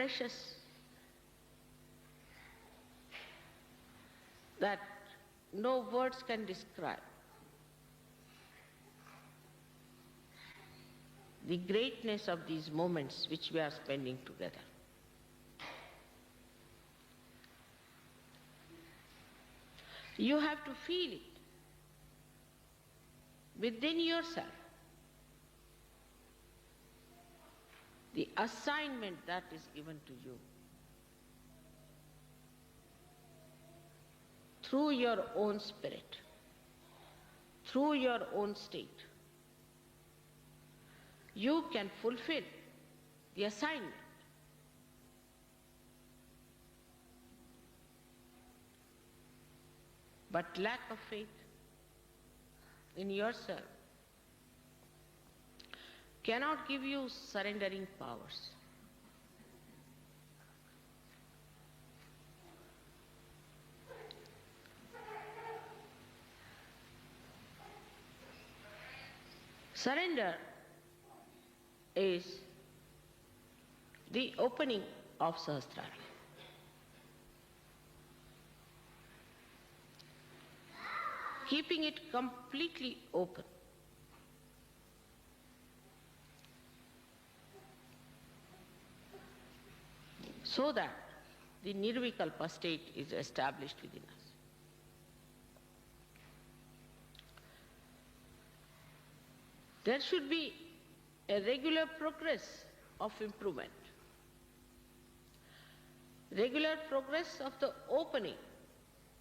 precious that no words can describe. The greatness of these moments which we are spending together. You have to feel it within yourself. The assignment that is given to you through your own spirit, through your own state. You can fulfill the assignment. But lack of faith in yourself cannot give you surrendering powers. Surrender is the opening of Sahasrara. Keeping it completely open. So that the Nirvikalpa state is established within us. There should be a regular progress of improvement. Regular progress of the opening.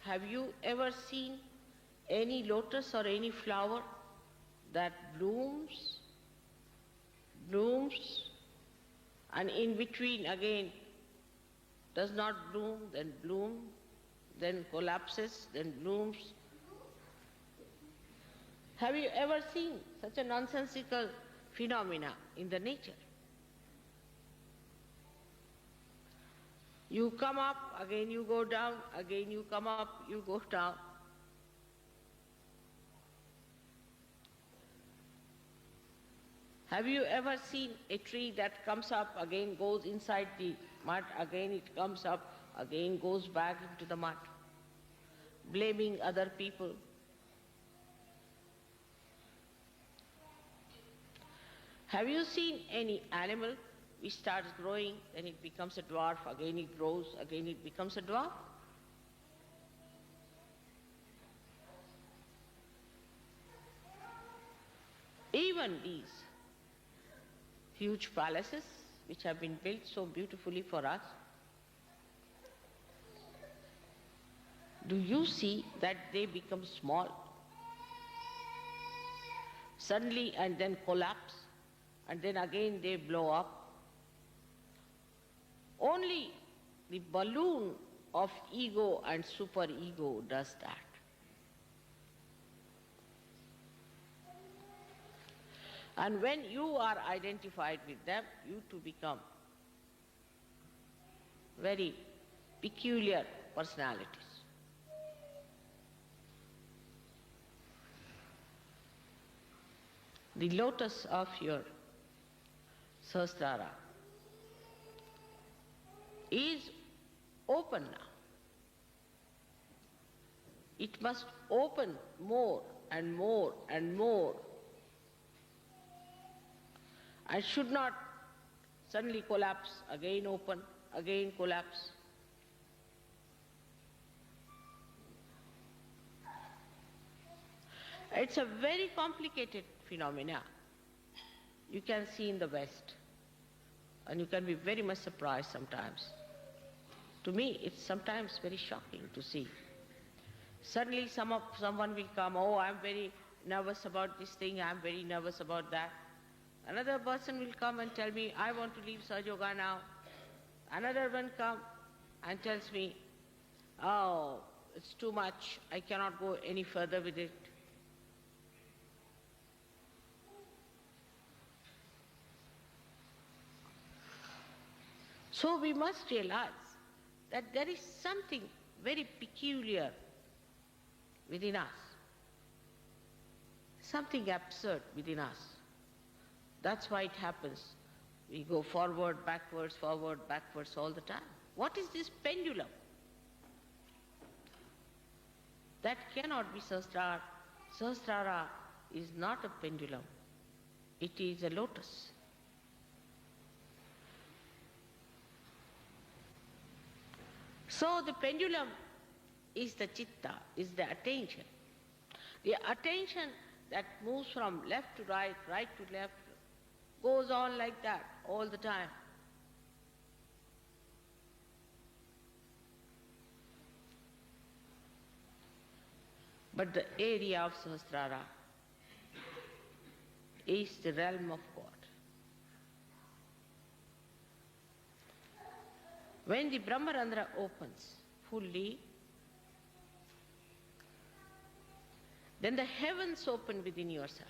Have you ever seen any lotus or any flower that blooms, and in between again does not bloom, then collapses, then blooms? Have you ever seen such a nonsensical phenomena in the nature? You come up, again you go down, again you come up, you go down. Have you ever seen a tree that comes up, again goes inside the mud, again it comes up, again goes back into the mud, blaming other people? Have you seen any animal which starts growing, then it becomes a dwarf, again it grows, again it becomes a dwarf? Even these huge palaces which have been built so beautifully for us, do you see that they become small suddenly and then collapse, and then again they blow up? Only the balloon of ego and superego does that. And when you are identified with them, you too become very peculiar personalities. The lotus of your Sahasrara is open now. It must open more and more and more, and should not suddenly collapse, again open, again collapse. It's a very complicated phenomena. You can see in the West, and you can be very much surprised sometimes. To me, it's sometimes very shocking to see. Suddenly someone will come, oh, I'm very nervous about this thing, I'm very nervous about that. Another person will come and tell me, I want to leave Sahaja Yoga now. Another one come and tells me, oh, it's too much, I cannot go any further with it. So we must realize that there is something very peculiar within us, something absurd within us. That's why it happens We go forward, backwards all the time. What is this pendulum? That cannot be Sahasrara. Sahasrara is not a pendulum. It is a lotus. So the pendulum is the chitta, is the attention. The attention that moves from left to right, right to left, goes on like that all the time. But the area of Sahasrara is the realm of God. When the Brahmarandhra opens fully, then the heavens open within yourself.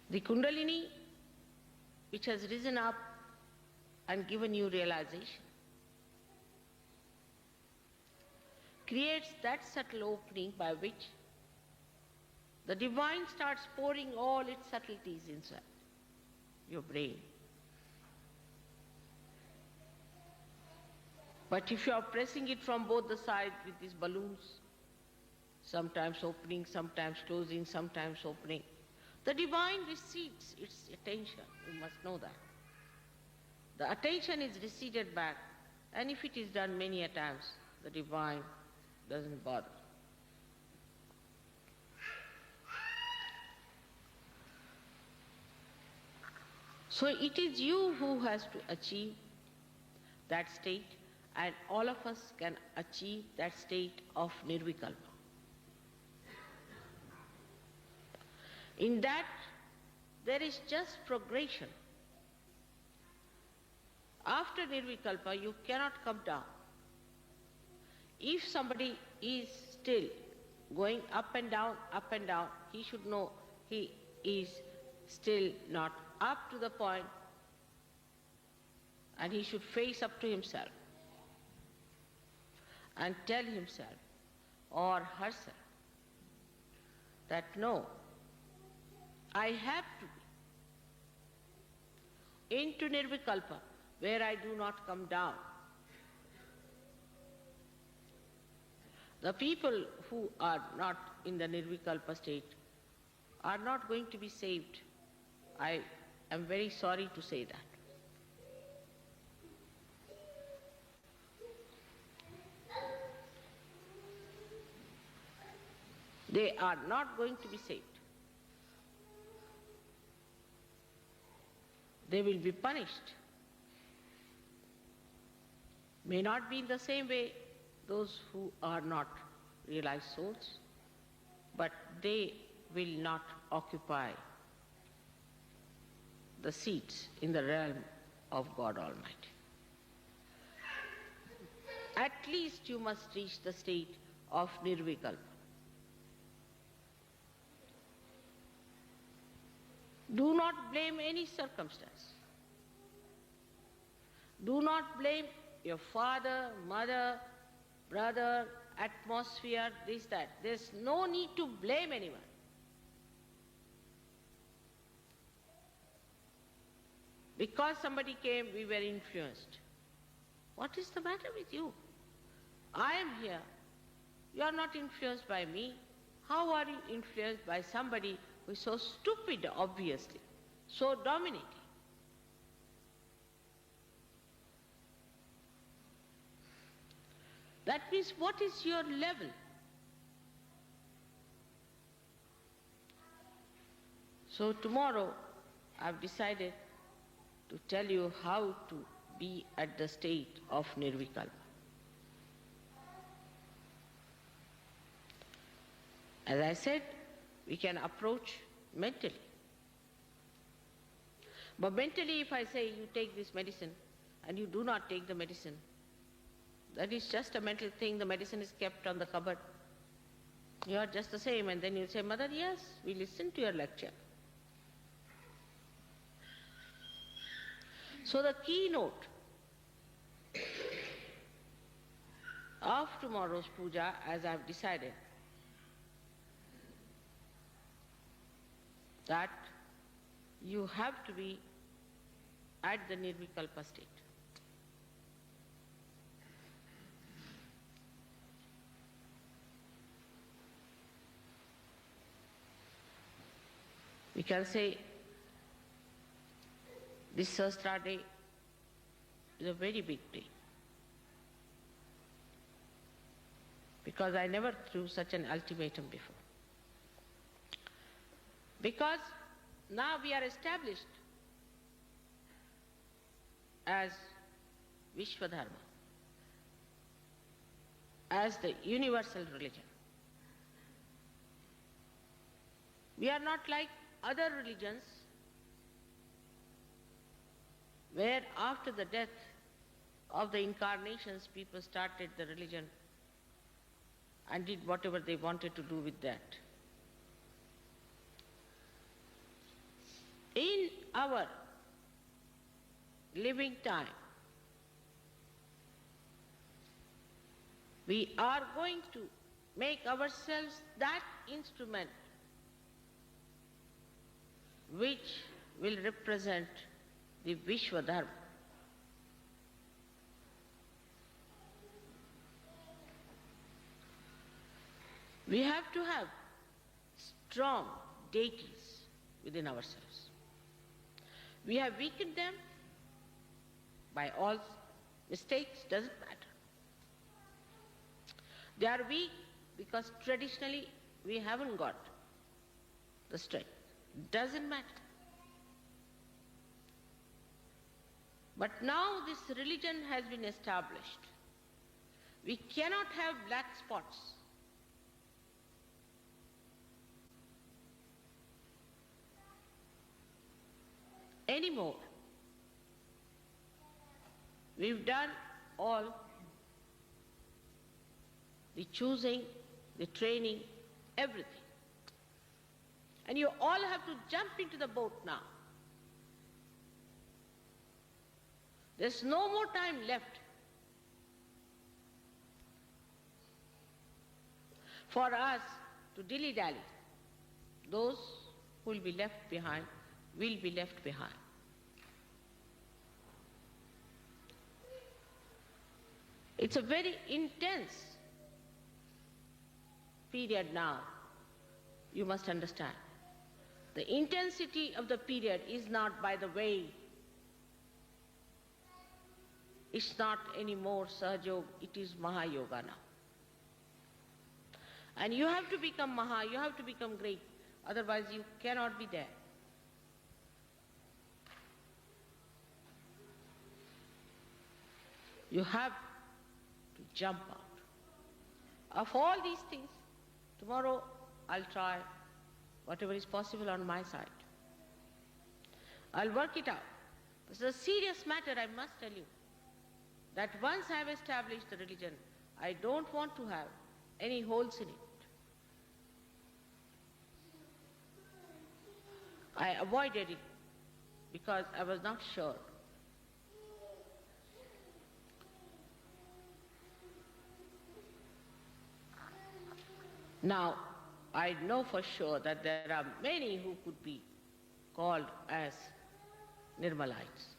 The Kundalini, which has risen up and given you realization, creates that subtle opening by which the divine starts pouring all its subtleties inside your brain. But if you are pressing it from both the sides with these balloons, sometimes opening, sometimes closing, sometimes opening, the divine recedes its attention. You must know that. The attention is receded back, and if it is done many a times, the divine doesn't bother. So it is you who has to achieve that state, and all of us can achieve that state of Nirvikalpa. In that, there is just progression. After Nirvikalpa, you cannot come down. If somebody is still going up and down, he should know he is still not up to the point, and he should face up to himself and tell himself or herself that no, I have to be into Nirvikalpa, where I do not come down. The people who are not in the Nirvikalpa state are not going to be saved. I am very sorry to say that. They are not going to be saved. They will be punished. May not be in the same way those who are not realized souls, but they will not occupy the seats in the realm of God Almighty. At least you must reach the state of Nirvikalpa. Do not blame any circumstance. Do not blame your father, mother, brother, atmosphere, this, that. There's no need to blame anyone. Because somebody came, we were influenced. What is the matter with you? I am here. You are not influenced by me. How are you influenced by somebody who is so stupid, obviously, so dominating? That means, what is your level? So tomorrow I've decided to tell you how to be at the state of Nirvikalpa. As I said, we can approach mentally. But mentally, if I say you take this medicine and you do not take the medicine, that is just a mental thing. The medicine is kept on the cupboard. You are just the same, and then you say, Mother, yes, we listened to your lecture. So the keynote of tomorrow's puja, as I've decided, that you have to be at the Nirvikalpa state. We can say this Sahasrara day is a very big day, because I never threw such an ultimatum before. Because now we are established as Vishwadharma, as the universal religion. We are not like other religions where after the death of the incarnations people started the religion and did whatever they wanted to do with that. In our living time, we are going to make ourselves that instrument which will represent the Vishwadharma. We have to have strong deities within ourselves. We have weakened them by all mistakes, doesn't matter. They are weak because traditionally we haven't got the strength. Doesn't matter. But now this religion has been established. We cannot have black spots. Anymore. We've done all the choosing, the training, everything. And you all have to jump into the boat now. There's no more time left for us to dilly-dally. Those who will be left behind will be left behind. It's a very intense period now, you must understand. The intensity of the period is not by the way. It's not anymore Sahaja, it is Mahayoga now. And you have to become Maha, you have to become great, otherwise you cannot be there. You have to jump out. Of all these things, tomorrow I'll try whatever is possible on my side. I'll work it out. This is a serious matter, I must tell you, that once I have established the religion, I don't want to have any holes in it. I avoided it because I was not sure. Now, I know for sure that there are many who could be called as Nirmalites.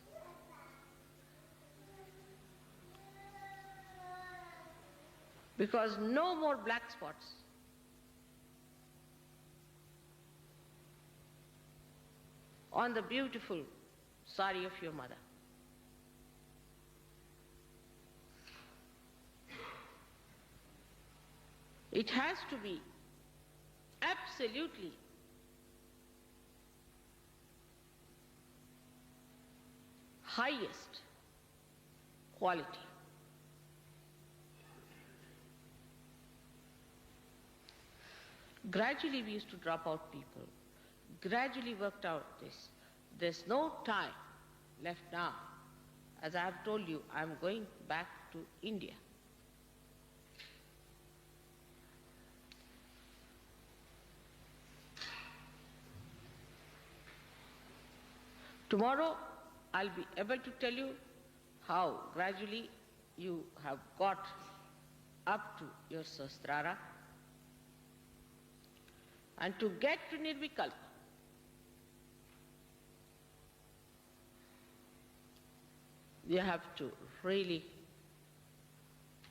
Because no more black spots. On the beautiful sari of your mother. It has to be absolutely highest quality. Gradually we used to drop out people. Gradually worked out this. There's no time left now. As I have told you, I'm going back to India. Tomorrow I'll be able to tell you how gradually you have got up to your Sahasrara. And to get to Nirvikalpa, You have to really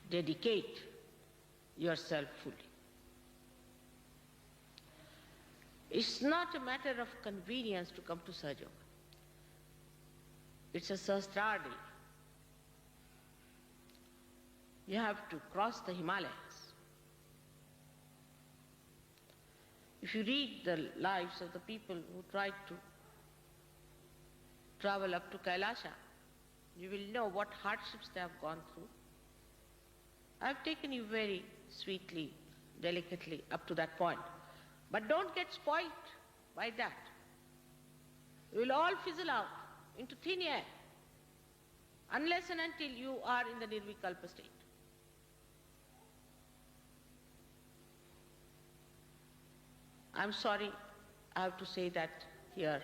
dedicate yourself fully. It's not a matter of convenience to come to Sahaja. It's a Sahasrari. You have to cross the Himalayas. If you read the lives of the people who tried to travel up to Kailasha, you will know what hardships they have gone through. I've taken you very sweetly, delicately up to that point. But don't get spoiled by that. You will all fizzle out into thin air unless and until you are in the Nirvikalpa state. I'm sorry I have to say that here.